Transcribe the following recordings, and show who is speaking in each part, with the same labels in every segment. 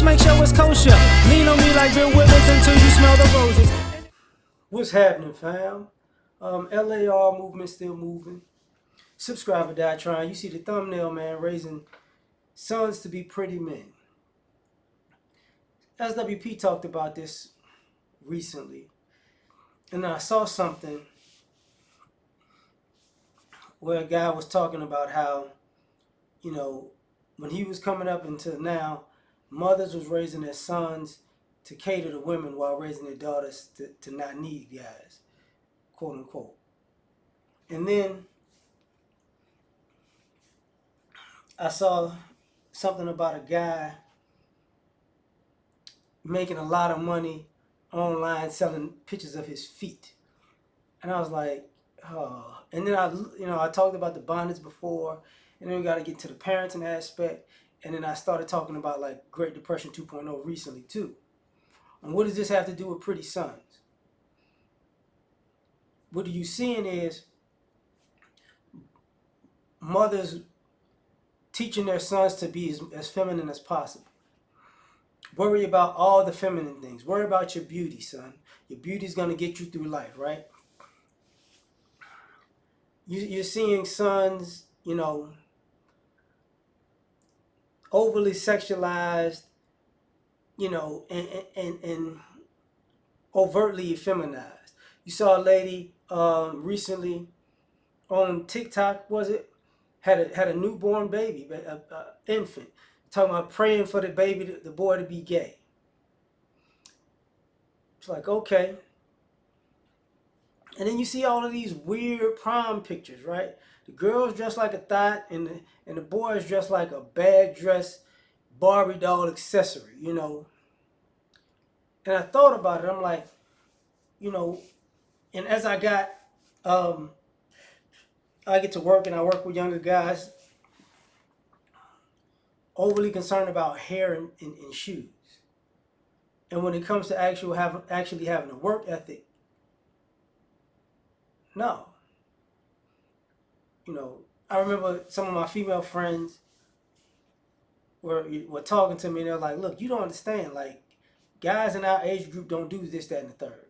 Speaker 1: make sure it's kosher. Lean on me like Bill Withers until you smell the roses.
Speaker 2: What's happening, fam? L.A.R. movement still moving. Subscribe or die trying. You see the thumbnail, man, raising sons to be pretty men. SWP talked about this recently, and I saw something where a guy was talking about how, you know, when he was coming up until now, mothers was raising their sons to cater to women while raising their daughters to not need guys, quote unquote. And then I saw something about a guy making a lot of money online selling pictures of his feet. And I was like, oh. And then I talked about the bondage before, and then we got to get to the parenting aspect. And then I started talking about like Great Depression 2.0 recently too. And what does this have to do with pretty sons? What you're seeing is mothers teaching their sons to be as feminine as possible. Worry about all the feminine things. Worry about your beauty, son. Your beauty's going to get you through life, right? You're seeing sons, overly sexualized, and overtly effeminized. You saw a lady recently on TikTok, was it? Had a newborn baby, a infant, talking about praying for the baby, the boy to be gay. It's like, okay. And then you see all of these weird prom pictures, right? The girl's dressed like a thot, and the boy is dressed like a bad dress Barbie doll accessory. And I thought about it. I'm like, and as I get to work and I work with younger guys, overly concerned about hair and shoes. And when it comes to actually having a work ethic, no. I remember some of my female friends were talking to me, and they're like, look, you don't understand. Like, guys in our age group don't do this, that, and the third.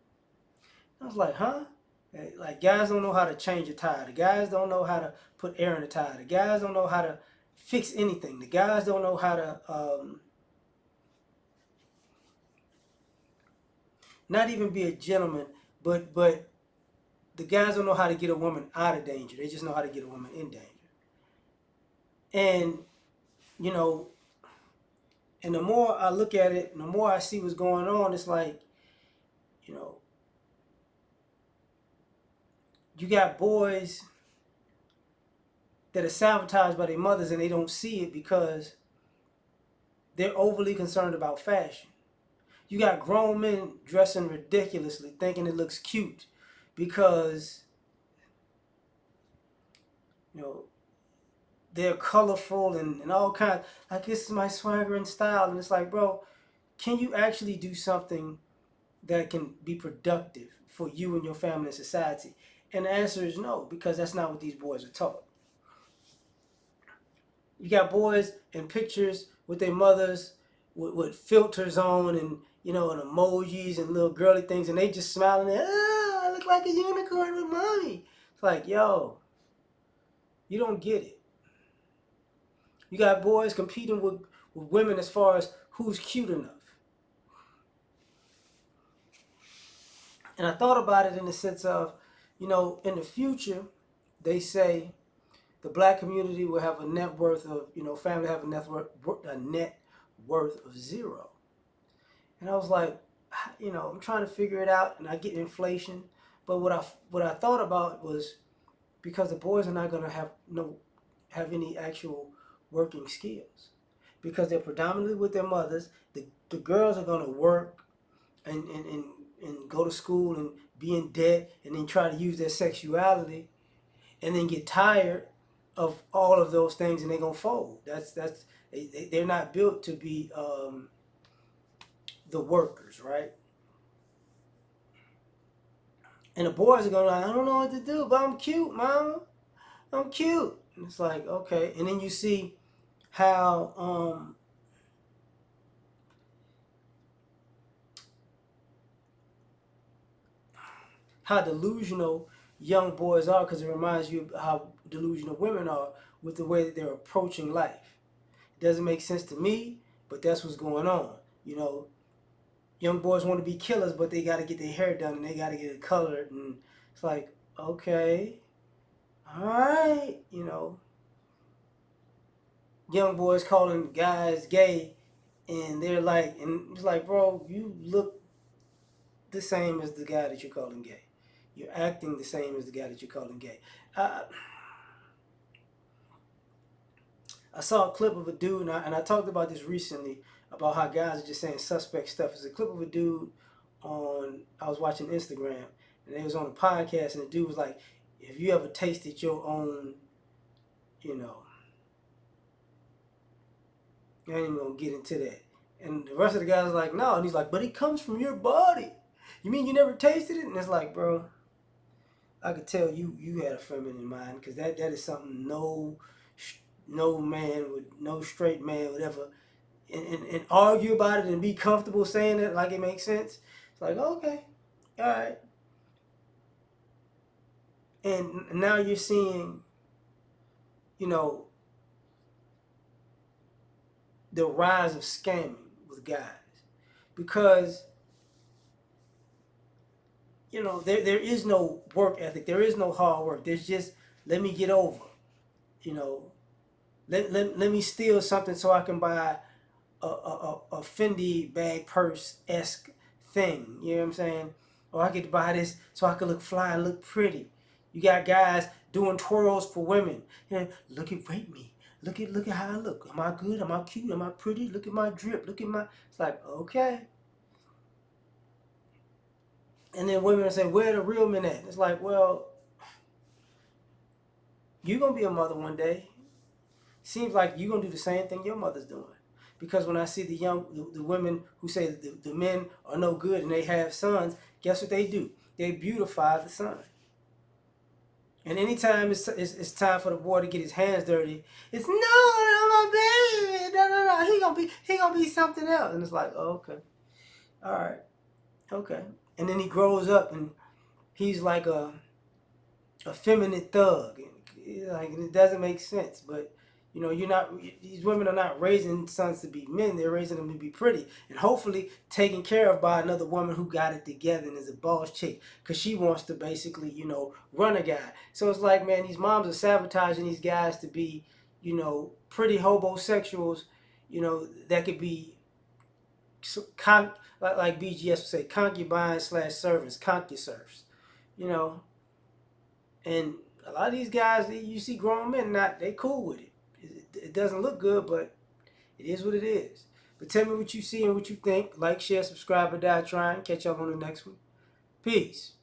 Speaker 2: I was like, huh? Like, guys don't know how to change a tire. The guys don't know how to put air in the tire. The guys don't know how to fix anything. The guys don't know how to not even be a gentleman, but the guys don't know how to get a woman out of danger. They just know how to get a woman in danger. And, you know, and the more I look at it, and the more I see what's going on, it's like, you know, you got boys that are sabotaged by their mothers and they don't see it because they're overly concerned about fashion. You got grown men dressing ridiculously, thinking it looks cute because, you know, they're colorful and all kinds. Like, this is my swagger and style. And it's like, bro, can you actually do something that can be productive for you and your family and society? And the answer is no, because that's not what these boys are taught. You got boys in pictures with their mothers with filters on and, and emojis and little girly things, and they just smiling at, I look like a unicorn with mommy. It's like, yo, you don't get it. You got boys competing with women as far as who's cute enough. And I thought about it in the sense of, in the future, they say the black community will have a net worth of, family have a net worth of zero. And I was like, I'm trying to figure it out, and I get inflation. But what I thought about was because the boys are not gonna have any actual working skills because they're predominantly with their mothers. The girls are gonna work and go to school and be in debt and then try to use their sexuality and then get tired of all of those things and they're gonna fold. They're not built to be the workers, right? And the boys are going like, I don't know what to do, but I'm cute, mama. I'm cute. And it's like, okay. And then you see how how delusional young boys are, because it reminds you of how delusional women are with the way that they're approaching life. It doesn't make sense to me, but that's what's going on. You know, young boys want to be killers, but they got to get their hair done and they got to get it colored, and it's like, okay, all right, you know, young boys calling guys gay, and they're like, and it's like, bro, you look the same as the guy that you're calling gay. You're acting the same as the guy that you're calling gay. Uh, I saw a clip of a dude, and I talked about this recently about how guys are just saying suspect stuff. It's a clip of a dude on, I was watching Instagram, and it was on a podcast, and the dude was like, if you ever tasted your own, you know, I ain't even gonna get into that. And the rest of the guys was like, no, and he's like, but it comes from your body. You mean you never tasted it? And it's like, bro, I could tell you had a feminine mind, because that is something no man would, no straight man would ever, and argue about it and be comfortable saying it like it makes sense. It's like, okay, all right. And now you're seeing, you know, the rise of scamming with guys, because you know there is no work ethic, there is no hard work. There's just, let me get over, you know, let me steal something so I can buy a Fendi bag purse esque thing. You know what I'm saying? Or I could buy this so I could look fly and look pretty. You got guys doing twirls for women. You know, rate me. Look at how I look. Am I good? Am I cute? Am I pretty? Look at my drip. Look at my. It's like, okay. And then women say, where the real men at? It's like, well, you're gonna be a mother one day. Seems like you're gonna do the same thing your mother's doing. Because when I see the women who say that the men are no good and they have sons, guess what they do? They beautify the son. And anytime it's time for the boy to get his hands dirty, it's no, my baby, no, he gonna be something else. And it's like, oh, okay, all right, okay. And then he grows up and he's like a feminine thug. Like, it doesn't make sense. But you know, you're not. These women are not raising sons to be men. They're raising them to be pretty, and hopefully taken care of by another woman who got it together and is a boss chick, because she wants to basically, you know, run a guy. So it's like, man, these moms are sabotaging these guys to be, you know, pretty hobosexuals. You know, that could be like BGS would say, concubines slash servants, concuserves. You know, and a lot of these guys, you see grown men, not, they cool with it. It doesn't look good, but it is what it is. But tell me what you see and what you think. Like, share, subscribe, or die trying. Catch up on the next one. Peace.